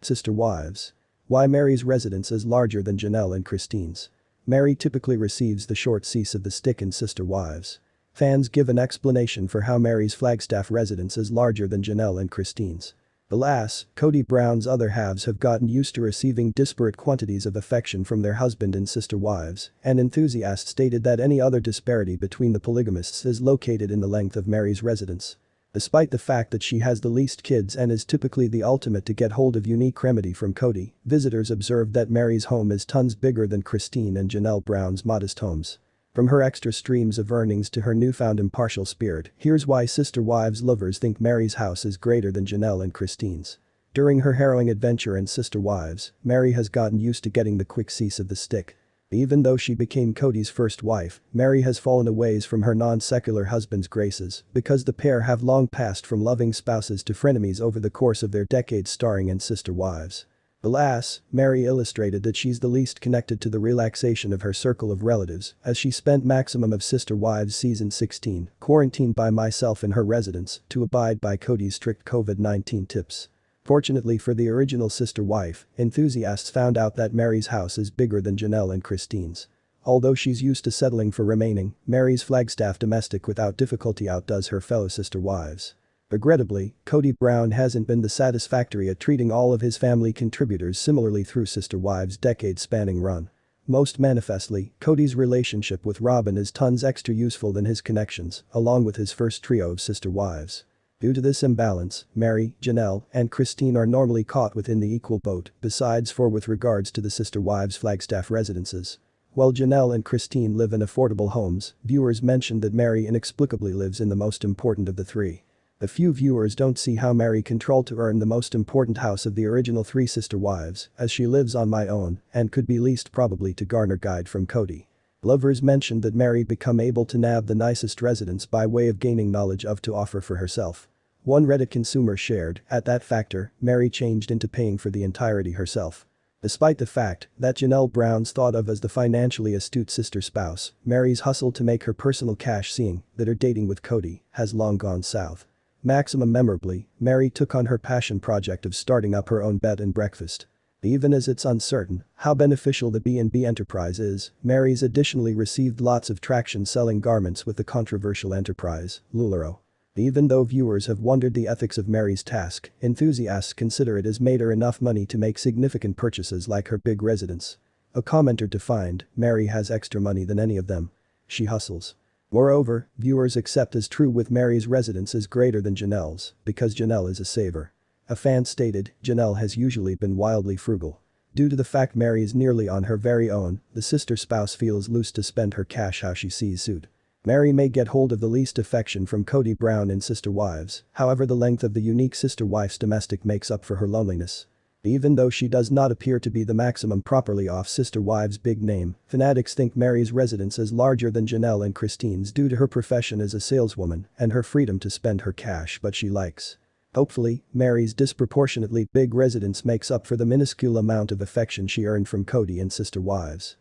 Sister Wives. Why Meri's residence is larger than Janelle and Christine's. Meri typically receives the short cease of the stick in Sister Wives. Fans give an explanation for how Meri's Flagstaff residence is larger than Janelle and Christine's. Alas, Kody Brown's other halves have gotten used to receiving disparate quantities of affection from their husband in Sister Wives, and enthusiasts stated that any other disparity between the polygamists is located in the length of Meri's residence. Despite the fact that she has the least kids and is typically the ultimate to get hold of unique remedy from Kody, visitors observed that Meri's home is tons bigger than Christine and Janelle Brown's modest homes. From her extra streams of earnings to her newfound impartial spirit, here's why Sister Wives lovers think Meri's house is greater than Janelle and Christine's. During her harrowing adventure in Sister Wives, Meri has gotten used to getting the quick cease of the stick. Even though she became Kody's first wife, Meri has fallen a ways from her non-secular husband's graces because the pair have long passed from loving spouses to frenemies over the course of their decades starring in Sister Wives. Alas, Meri illustrated that she's the least connected to the relaxation of her circle of relatives as she spent maximum of Sister Wives season 16 quarantined by myself in her residence to abide by Kody's strict COVID-19 tips. Fortunately for the original Sister Wife, enthusiasts found out that Meri's house is bigger than Janelle and Christine's. Although she's used to settling for remaining, Meri's Flagstaff domestic without difficulty outdoes her fellow Sister Wives. Regrettably, Kody Brown hasn't been the satisfactory at treating all of his family contributors similarly through Sister Wives' decade-spanning run. Most manifestly, Kody's relationship with Robyn is tons extra useful than his connections, along with his first trio of Sister Wives. Due to this imbalance, Meri, Janelle, and Christine are normally caught within the equal boat, besides for with regards to the Sister Wives' Flagstaff residences. While Janelle and Christine live in affordable homes, viewers mentioned that Meri inexplicably lives in the most important of the three. A few viewers don't see how Meri controlled to earn the most important house of the original three Sister Wives, as she lives on my own and could be least probably to garner guide from Kody. Lovers mentioned that Meri become able to nab the nicest residence by way of gaining knowledge of to offer for herself. One Reddit consumer shared, at that factor, Meri changed into paying for the entirety herself. Despite the fact that Janelle Brown's thought of as the financially astute sister spouse, Meri's hustle to make her personal cash seeing that her dating with Kody has long gone south. Maximum memorably, Meri took on her passion project of starting up her own bed and breakfast. Even as it's uncertain how beneficial the B&B enterprise is, Meri's additionally received lots of traction selling garments with the controversial enterprise, LuLaRoe. Even though viewers have wondered the ethics of Meri's task, enthusiasts consider it has made her enough money to make significant purchases like her big residence. A commenter defined, Meri has extra money than any of them. She hustles. Moreover, viewers accept as true with Meri's residence is greater than Janelle's because Janelle is a saver. A fan stated, Janelle has usually been wildly frugal. Due to the fact Meri is nearly on her very own, the sister spouse feels loose to spend her cash how she sees suit. Meri may get hold of the least affection from Kody Brown in Sister Wives, however the length of the unique Sister Wife's domestic makes up for her loneliness. Even though she does not appear to be the maximum properly off Sister Wives' big name, fanatics think Meri's residence is larger than Janelle and Christine's due to her profession as a saleswoman and her freedom to spend her cash but she likes. Hopefully, Meri's disproportionately big residence makes up for the minuscule amount of affection she earned from Kody and Sister Wives.